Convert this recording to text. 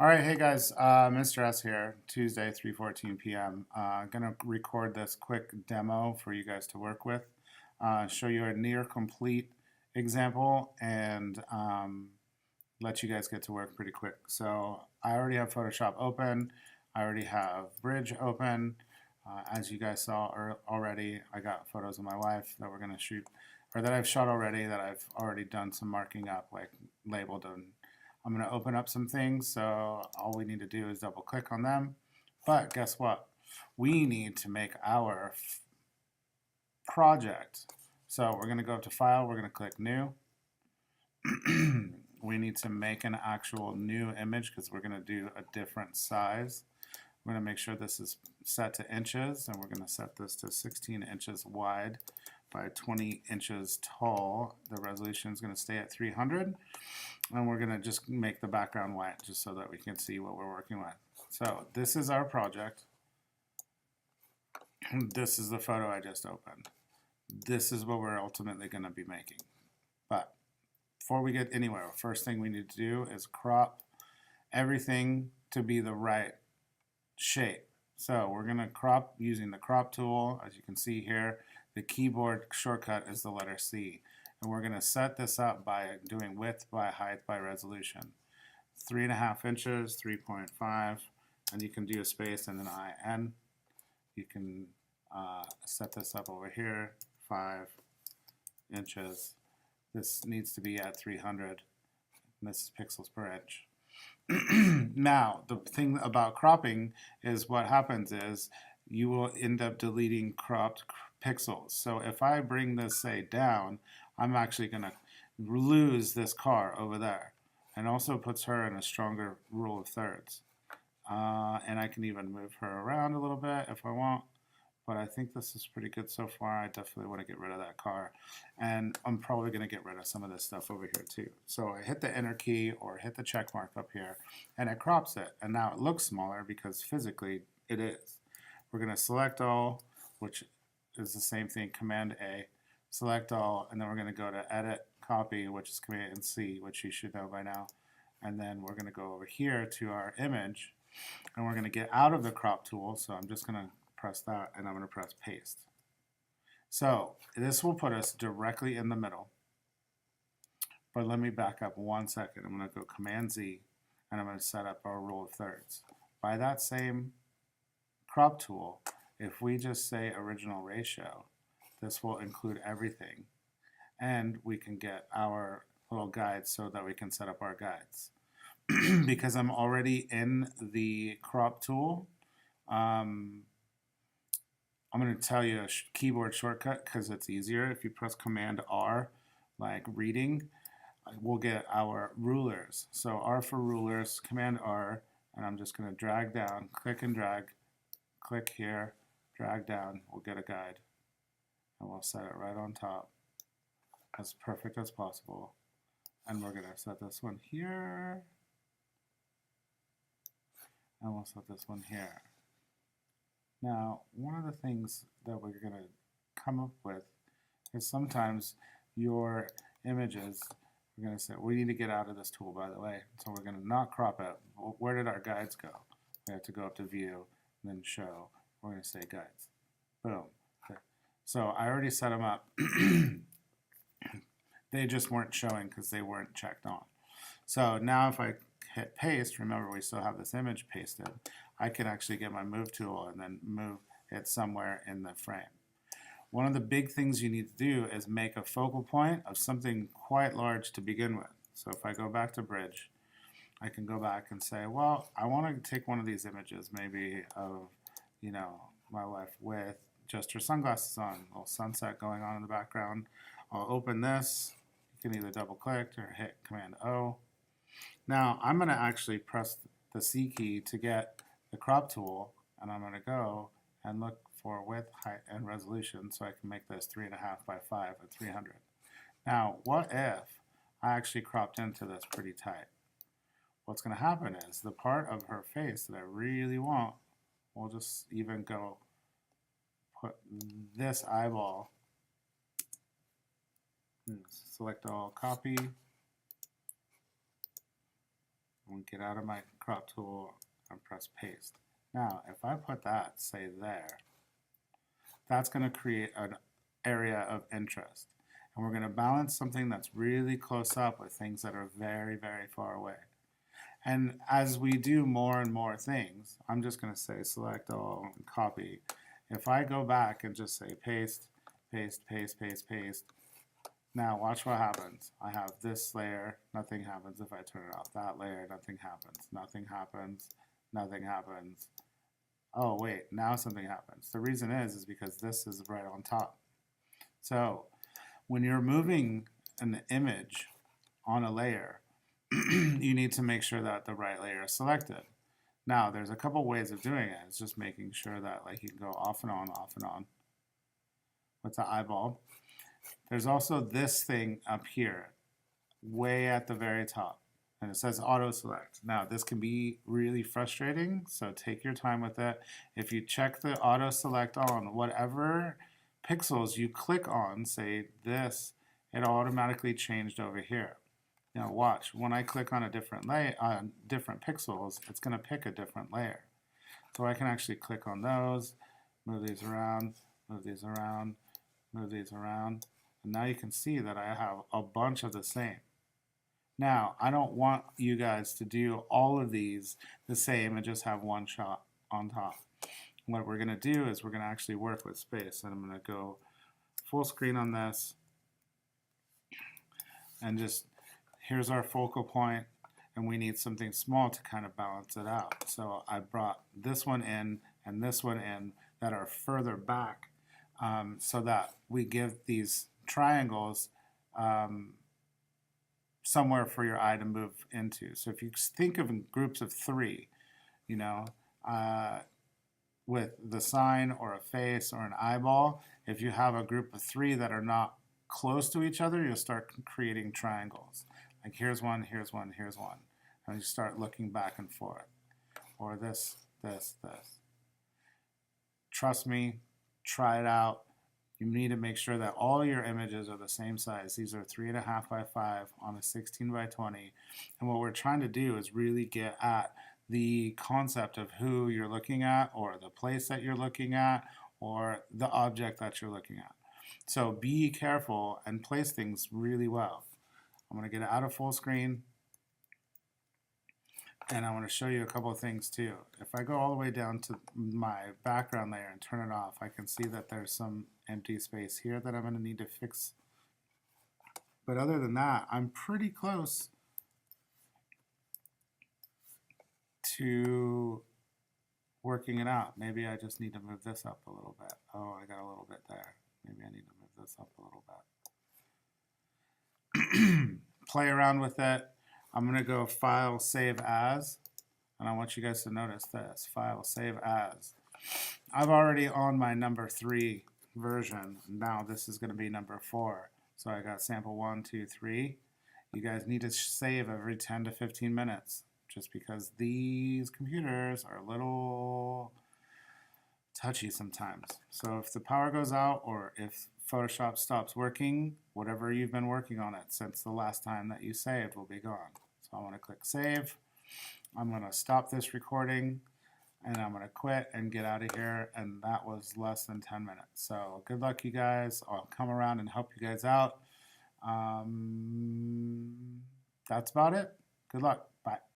All right, hey guys, Mr. S here, Tuesday, 3:14 p.m. Gonna record this quick demo for you guys to work with, show you a near complete example, and let you guys get to work pretty quick. So I already have Photoshop open. I already have Bridge open. As you guys saw already, I got photos of my wife that we're gonna shoot, or that I've shot already, that I've already done some marking up, like labeled, and I'm going to open up some things, so all we need to do is double click on them. But guess what? We need to make our project. So we're going to go to File, we're going to click New. We need to make an actual new image because we're going to do a different size. We're going to make sure this is set to inches, and we're going to set this to 16 inches wide by 20 inches tall. The resolution is going to stay at 300, and we're going to just make the background white just so that we can see what we're working with. So this is our project. This is the photo I just opened. This is what we're ultimately going to be making. But before we get anywhere, first thing we need to do is crop everything to be the right shape. So we're going to crop using the crop tool. As you can see here, the keyboard shortcut is the letter C. And we're going to set this up by doing width by height by resolution. 3.5 inches, 3.5, and you can do a space and an IN. You can set this up over here, 5 inches. This needs to be at 300, and this is pixels per inch. Now, the thing about cropping is what happens is you will end up deleting cropped pixels. So if I bring this, say, down, I'm actually going to lose this car over there. And also puts her in a stronger rule of thirds. And I can even move her around a little bit if I want. But I think this is pretty good so far. I definitely want to get rid of that car. And I'm probably going to get rid of some of this stuff over here too. So I hit the enter key or hit the check mark up here, and it crops it. And now it looks smaller because physically it is. We're going to select all, which is the same thing, Command A, select all, and then we're going to go to Edit, Copy, which is Command C, which you should know by now. And then we're going to go over here to our image, and we're going to get out of the crop tool. So I'm just going to press that, and I'm going to press paste. So this will put us directly in the middle. But let me back up 1 second. I'm going to go Command Z, and I'm going to set up our rule of thirds. By that same crop tool, if we just say original ratio, this will include everything. And we can get our little guides so that we can set up our guides. Because I'm already in the crop tool, I'm going to tell you a keyboard shortcut because it's easier. If you press Command R, like reading, we'll get our rulers. So R for rulers, Command R, and I'm just going to drag down, click and drag, click here, drag down, we'll get a guide. And we'll set it right on top, as perfect as possible. And we're going to set this one here, and we'll set this one here. Now, one of the things that we're going to come up with is sometimes your images, we're going to say, we need to get out of this tool, by the way, so we're going to not crop it. Where did our guides go? We have to go up to View, and then Show. We're going to say Guides. Boom. Okay. So I already set them up. They just weren't showing because they weren't checked on. So now if I hit paste, remember we still have this image pasted, I can actually get my move tool and then move it somewhere in the frame. One of the big things you need to do is make a focal point of something quite large to begin with. So if I go back to Bridge, I can go back and say, well, I want to take one of these images, maybe of, you know, my wife with just her sunglasses on, a little sunset going on in the background. I'll open this. You can either double click or hit Command O. Now I'm going to actually press the C key to get the crop tool, and I'm going to go and look for width, height, and resolution so I can make this 3.5 by 5 at 300. Now, what if I actually cropped into this pretty tight? What's going to happen is the part of her face that I really want, we'll just even go put this eyeball, select all, copy, I'm going to get out of my crop tool and press paste. Now, if I put that, say there, that's going to create an area of interest. And we're going to balance something that's really close up with things that are very, very far away. And as we do more and more things, I'm just going to say select all and copy. If I go back and just say paste, paste, paste, paste, paste, now watch what happens. I have this layer, nothing happens if I turn it off. That layer, nothing happens. Nothing happens. Nothing happens. Oh wait, now something happens. The reason is because this is right on top. So when you're moving an image on a layer, you need to make sure that the right layer is selected. Now there's a couple ways of doing it. It's just making sure that like you can go off and on with the eyeball. There's also this thing up here, way at the very top, and it says auto select. Now this can be really frustrating, so take your time with it. If you check the auto select on, whatever pixels you click on, say this, it automatically changed over here. Now watch, when I click on a different layer, different pixels, it's going to pick a different layer. So I can actually click on those, move these around, move these around, move these around, and now you can see that I have a bunch of the same. Now, I don't want you guys to do all of these the same and just have one shot on top. What we're going to do is we're going to actually work with space, and I'm going to go full screen on this, and just here's our focal point, and we need something small to kind of balance it out. So I brought this one in and this one in that are further back, so that we give these triangles somewhere for your eye to move into. So if you think of in groups of three, you know, with the sign or a face or an eyeball, if you have a group of three that are not close to each other, you'll start creating triangles. Like here's one, here's one, here's one. And you start looking back and forth. Or this, this, this. Trust me, try it out. You need to make sure that all your images are the same size. These are 3.5 by 5 on a 16 by 20. And what we're trying to do is really get at the concept of who you're looking at, or the place that you're looking at, or the object that you're looking at. So be careful and place things really well. I'm going to get it out of full screen, and I want to show you a couple of things too. If I go all the way down to my background layer and turn it off, I can see that there's some empty space here that I'm going to need to fix. But other than that, I'm pretty close to working it out. Maybe I just need to move this up a little bit. Oh, I got a little bit there. Maybe I need to move this up a little bit. Play around with it. I'm going to go File, Save As, and I want you guys to notice this. File, Save As. I've already on my number 3 version. Now this is going to be number 4. So I got sample 1, 2, 3. You guys need to save every 10 to 15 minutes, just because these computers are a little touchy sometimes. So if the power goes out, or if Photoshop stops working, whatever you've been working on it since the last time that you saved will be gone. So I want to click save. I'm going to stop this recording, and I'm going to quit and get out of here, and that was less than 10 minutes. So good luck, you guys. I'll come around and help you guys out. That's about it. Good luck. Bye.